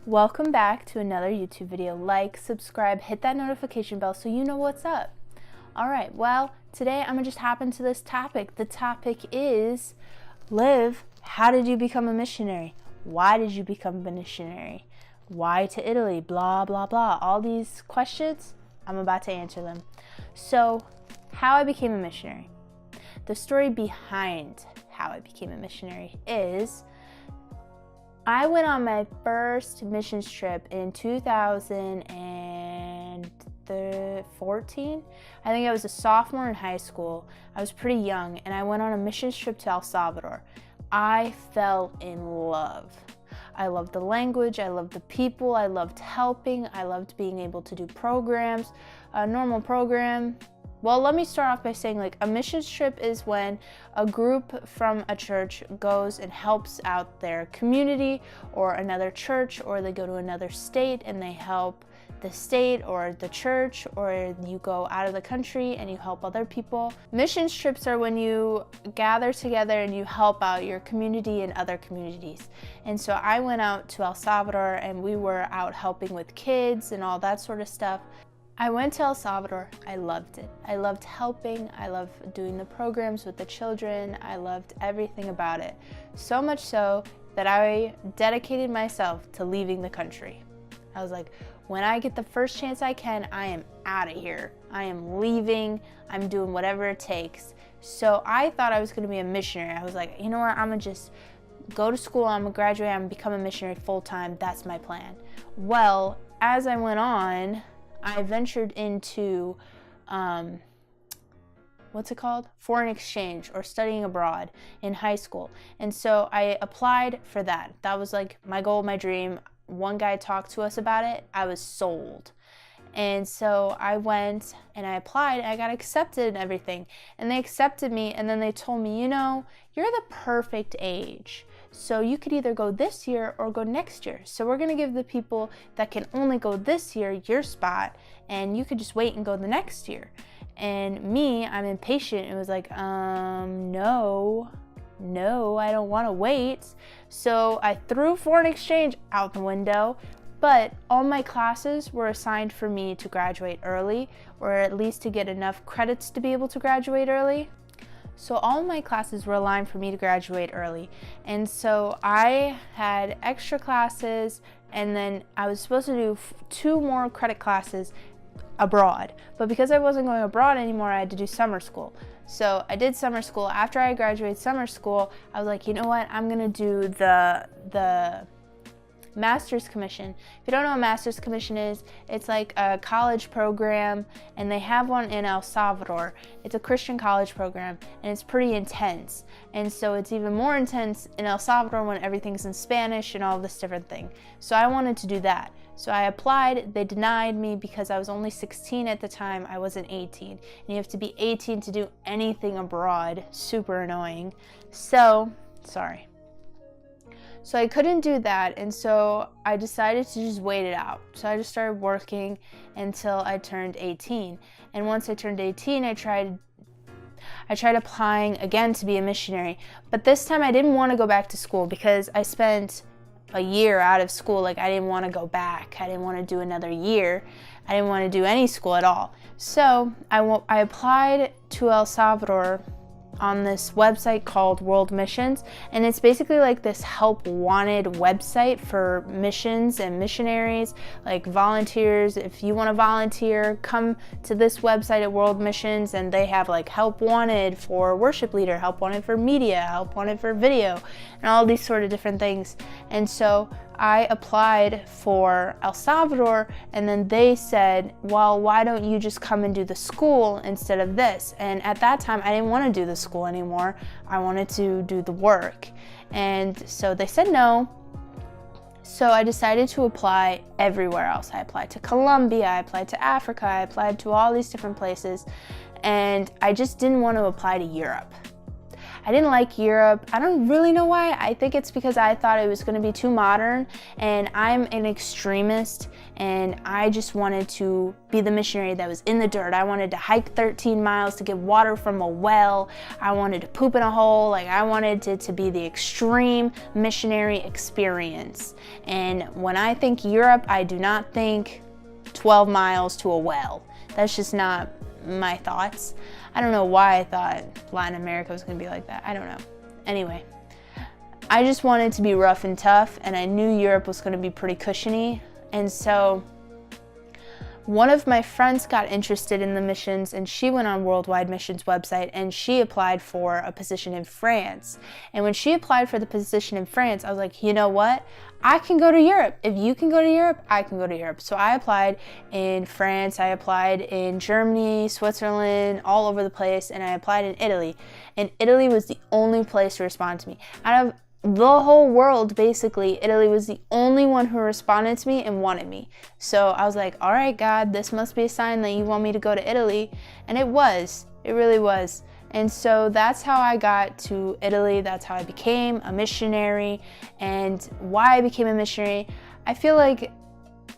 Welcome back to another YouTube video. Like, subscribe, hit that notification bell so you know what's up. Alright, well, today I'm gonna just hop into this topic. The topic is, Liv, how did you become a missionary? Why did you become a missionary? Why to Italy? Blah, blah, blah. All these questions, I'm about to answer them. So, how I became a missionary. The story behind how I became a missionary is, I went on my first missions trip in 2014. I think I was a sophomore in high school. I was pretty young, and I went on a missions trip to El Salvador. I fell in love. I loved the language, I loved the people, I loved helping, I loved being able to do programs, a normal program. Well, let me start off by saying, a missions trip is when a group from a church goes and helps out their community or another church, or they go to another state and they help the state or the church, or you go out of the country and you help other people. Missions trips are when you gather together and you help out your community and other communities. And so I went out to El Salvador and we were out helping with kids and all that sort of stuff. I went to El Salvador. I loved it. I loved helping. I loved doing the programs with the children. I loved everything about it. So much so that I dedicated myself to leaving the country. I was like, when I get the first chance I can, I am out of here. I am leaving. I'm doing whatever it takes. So I thought I was going to be a missionary. I was like, you know what? I'm going to just go to school. I'm going to graduate. I'm going to become a missionary full time. That's my plan. Well, as I went on, I ventured into, foreign exchange or studying abroad in high school. And so I applied for that. That was like my goal, my dream. One guy talked to us about it. I was sold. And so I went and I applied and I got accepted and everything. And they accepted me, and then they told me, you know, you're the perfect age. So you could either go this year or go next year. So we're gonna give the people that can only go this year your spot, and you could just wait and go the next year. And me, I'm impatient. It was like, no, I don't wanna wait. So I threw foreign exchange out the window, but all my classes were assigned for me to graduate early, or at least to get enough credits to be able to graduate early. So all my classes were aligned for me to graduate early. And so I had extra classes, and then I was supposed to do 2 more credit classes abroad. But because I wasn't going abroad anymore, I had to do summer school. So I did summer school. After I graduated summer school, I was like, you know what? I'm gonna do the Master's Commission. If you don't know what Master's Commission is, it's like a college program, and they have one in El Salvador. It's a Christian college program, and it's pretty intense. And so it's even more intense in El Salvador when everything's in Spanish and all this different thing. So I wanted to do that. So I applied. They denied me because I was only 16 at the time. I wasn't 18. And you have to be 18 to do anything abroad. Super annoying. So I couldn't do that, and so I decided to just wait it out. So I just started working until I turned 18. And once I turned 18, I tried applying again to be a missionary. But this time I didn't want to go back to school because I spent a year out of school. I didn't want to go back. I didn't want to do another year. I didn't want to do any school at all. So I applied to El Salvador on this website called World Missions, and it's basically like this help wanted website for missions and missionaries, like volunteers. If you want to volunteer, come to this website at World Missions, and they have like help wanted for worship leader, help wanted for media, help wanted for video, and all these sort of different things. And so I applied for El Salvador, and then they said, well, why don't you just come and do the school instead of this? And at that time, I didn't want to do the school anymore. I wanted to do the work. And so they said no. So I decided to apply everywhere else. I applied to Colombia, I applied to Africa, I applied to all these different places, and I just didn't want to apply to Europe. I didn't like Europe. I don't really know why. I think it's because I thought it was going to be too modern, and I'm an extremist, and I just wanted to be the missionary that was in the dirt. I wanted to hike 13 miles to get water from a well. I wanted to poop in a hole. Like, I wanted it to be the extreme missionary experience. And when I think Europe, I do not think 12 miles to a well. That's just not my thoughts. I don't know why I thought Latin America was going to be like that. I don't know. Anyway, I just wanted to be rough and tough, and I knew Europe was going to be pretty cushiony. And so one of my friends got interested in the missions, and she went on Worldwide Missions website and she applied for a position in France. And when she applied for the position in France, I was like, you know what? I can go to Europe. If you can go to Europe, I can go to Europe. So I applied in France, I applied in Germany, Switzerland, all over the place, and I applied in Italy. And Italy was the only place to respond to me. Out of the whole world, basically, Italy was the only one who responded to me and wanted me. So I was like, all right, God, this must be a sign that you want me to go to Italy. And it was. It really was. And so that's how I got to Italy. That's how I became a missionary. And why I became a missionary, I feel like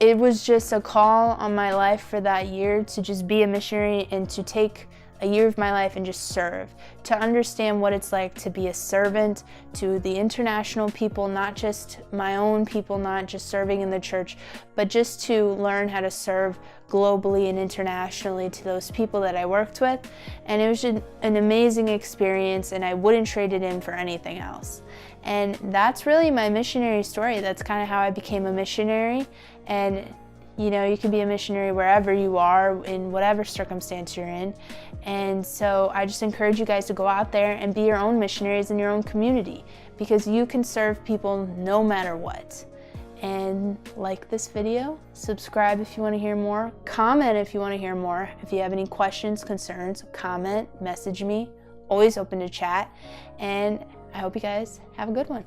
it was just a call on my life for that year to just be a missionary and to take a year of my life and just serve, to understand what it's like to be a servant to the international people, not just my own people, not just serving in the church, but just to learn how to serve globally and internationally to those people that I worked with. And it was just an amazing experience, and I wouldn't trade it in for anything else. And that's really my missionary story. That's kind of how I became a missionary. And you know, you can be a missionary wherever you are, in whatever circumstance you're in. And so I just encourage you guys to go out there and be your own missionaries in your own community, because you can serve people no matter what. And like this video, subscribe if you want to hear more, comment if you want to hear more. If you have any questions, concerns, comment, message me. Always open to chat. And I hope you guys have a good one.